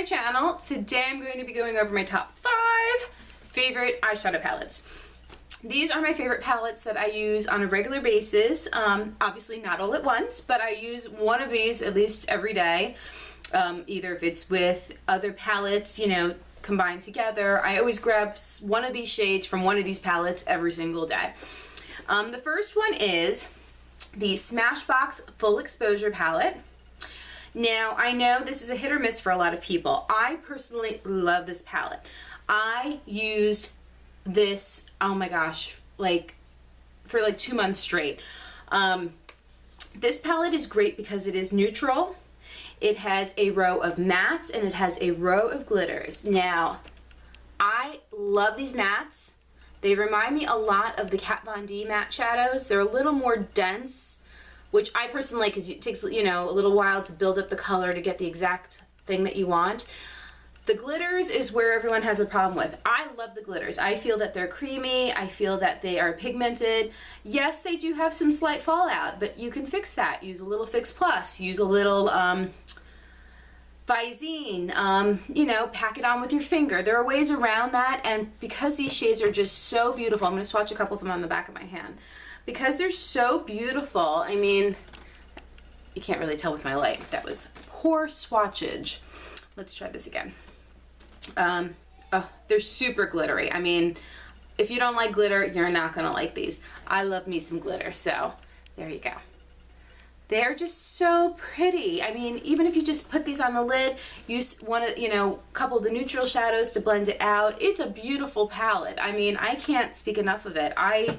my channel. Today I'm going to be going over my top 5 favorite eyeshadow palettes. These are my favorite palettes that I use on a regular basis. Obviously not all at once, but I use one of these at least every day. Either if it's with other palettes, you know, combined together. I always grab one of these shades from one of these palettes every single day. The first one is the Smashbox Full Exposure Palette. Now, I know this is a hit or miss for a lot of people. I personally love this palette. I used this, oh my gosh, like for like 2 months straight. This palette is great because it is neutral. It has a row of mattes and it has a row of glitters. Now, I love these mattes. They remind me a lot of the Kat Von D matte shadows. They're a little more dense, which I personally like because it takes, you know, a little while to build up the color to get the exact thing that you want. The glitters is where everyone has a problem with. I love the glitters. I feel that they're creamy. I feel that they are pigmented. Yes, they do have some slight fallout, but you can fix that. Use a little Fix Plus. Use a little Visine. You know, pack it on with your finger. There are ways around that, and because these shades are just so beautiful, I'm going to swatch a couple of them on the back of my hand. Because they're so beautiful, I mean, you can't really tell with my light. That was poor swatchage. Let's try this again. Oh, they're super glittery. I mean, if you don't like glitter, you're not gonna like these. I love me some glitter, so there you go. They're just so pretty. I mean, even if you just put these on the lid, use one of, you know, a couple of the neutral shadows to blend it out. It's a beautiful palette. I mean, I can't speak enough of it. I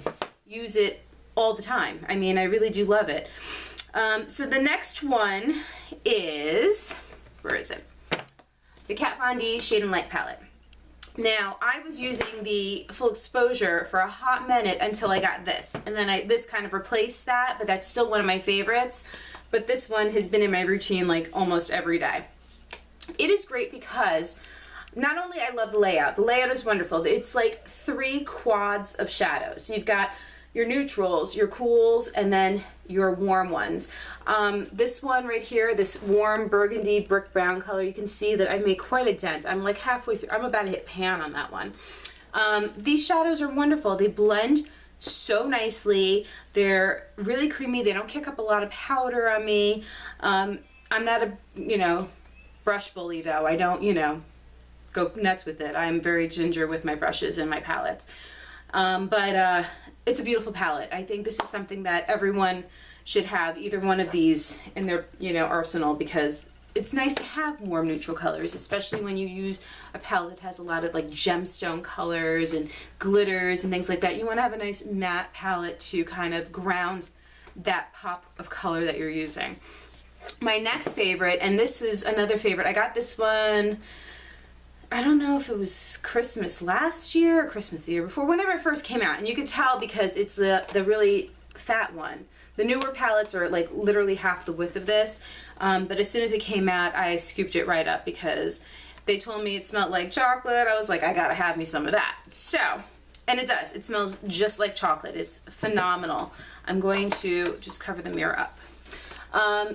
use it all the time. I mean, I really do love it. So the next one is, where is it? The Kat Von D Shade and Light palette. Now, I was using the Full Exposure for a hot minute until I got this. And then this kind of replaced that, but that's still one of my favorites. But this one has been in my routine like almost every day. It is great because not only I love the layout is wonderful. It's like 3 quads of shadows. You've got your neutrals, your cools, and then your warm ones. This one right here, this warm burgundy brick brown color, you can see that I made quite a dent. I'm like halfway through. I'm about to hit pan on that one. These shadows are wonderful. They blend so nicely. They're really creamy. They don't kick up a lot of powder on me. I'm not a, you know, brush bully though. I don't, you know, go nuts with it. I'm very ginger with my brushes and my palettes. But it's a beautiful palette. I think this is something that everyone should have, either one of these in their, you know, arsenal, because it's nice to have warm neutral colors, especially when you use a palette that has a lot of like gemstone colors and glitters and things like that. You want to have a nice matte palette to kind of ground that pop of color that you're using. My next favorite, and this is another favorite, I got this one, I don't know if it was Christmas last year or Christmas the year before, whenever it first came out, and you could tell because it's the really fat one. The newer palettes are like literally half the width of this, but as soon as it came out, I scooped it right up because they told me it smelled like chocolate. I was like, I gotta have me some of that. So, and it does. It smells just like chocolate. It's phenomenal. I'm going to just cover the mirror up.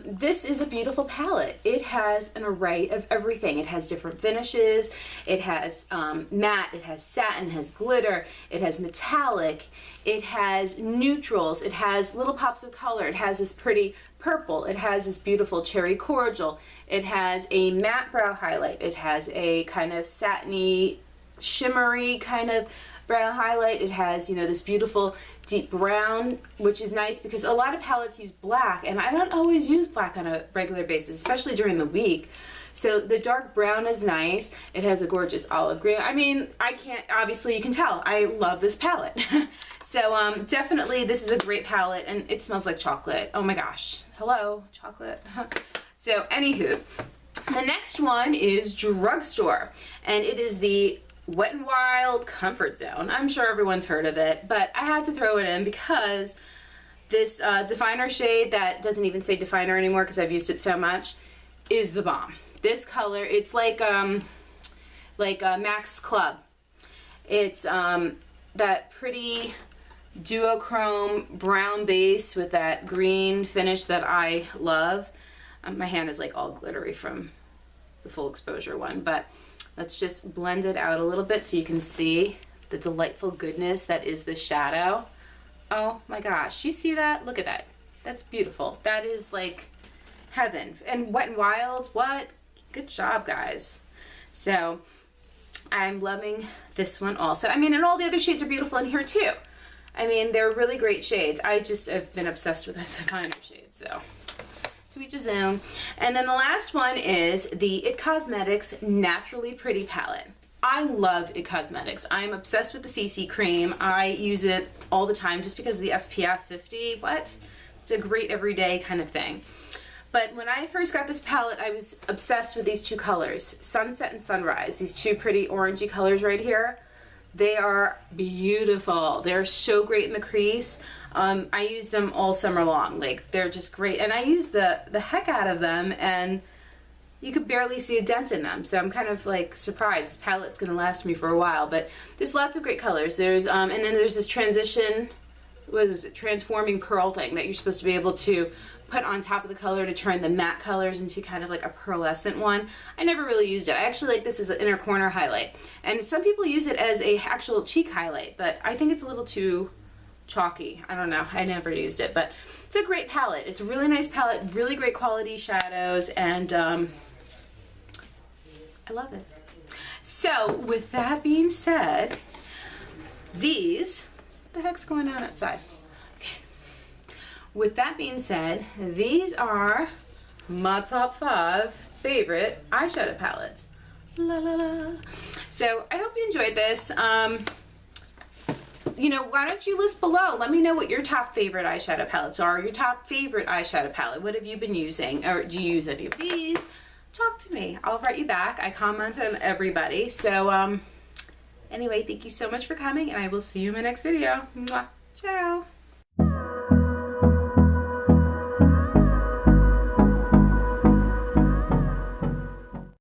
This is a beautiful palette. It has an array of everything. It has different finishes. It has matte, it has satin, it has glitter, it has metallic, it has neutrals, it has little pops of color, it has this pretty purple, it has this beautiful cherry cordial, it has a matte brow highlight, it has a kind of satiny, shimmery kind of brow highlight, it has, you know, this beautiful deep brown, which is nice because a lot of palettes use black, and I don't always use black on a regular basis, especially during the week. So the dark brown is nice. It has a gorgeous olive green. I mean, I can't, obviously you can tell, I love this palette. So definitely this is a great palette, and it smells like chocolate. Oh my gosh, hello, chocolate. So anywho, the next one is Drugstore, and it is the Wet n Wild Comfort Zone. I'm sure everyone's heard of it, but I had to throw it in because this definer shade that doesn't even say definer anymore because I've used it so much is the bomb. This color, it's like Max Club. It's that pretty duochrome brown base with that green finish that I love. My hand is like all glittery from the full exposure one, but let's just blend it out a little bit so you can see the delightful goodness that is the shadow. Oh my gosh, you see that? Look at that. That's beautiful. That is like heaven. And Wet n Wild, what? Good job, guys. So I'm loving this one also. I mean, and all the other shades are beautiful in here too. I mean, they're really great shades. I just have been obsessed with the finer shades, so to each his own. And then the last one is the IT Cosmetics Naturally Pretty Palette. I love IT Cosmetics. I'm obsessed with the CC cream. I use it all the time just because of the SPF 50. What? It's a great everyday kind of thing. But when I first got this palette, I was obsessed with these two colors, Sunset and Sunrise, these two pretty orangey colors right here. They are beautiful. They're so great in the crease. I used them all summer long. Like, they're just great. And I used the heck out of them, and you could barely see a dent in them. So I'm kind of like surprised. This palette's gonna last me for a while, but there's lots of great colors. There's, and then there's this transition, what is it, transforming pearl thing that you're supposed to be able to put on top of the color to turn the matte colors into kind of like a pearlescent one. I never really used it. I actually like this as an inner corner highlight. And some people use it as a actual cheek highlight, but I think it's a little too chalky. I don't know. I never used it, but it's a great palette. It's a really nice palette, really great quality shadows, and I love it. So with that being said, these, what the heck's going on outside? With that being said, these are my top 5 favorite eyeshadow palettes. La la la. So I hope you enjoyed this. You know, why don't you list below? Let me know what your top favorite eyeshadow palettes are. Your top favorite eyeshadow palette. What have you been using? Or do you use any of these? Talk to me. I'll write you back. I comment on everybody. So anyway, thank you so much for coming, and I will see you in my next video. Mwah. Ciao.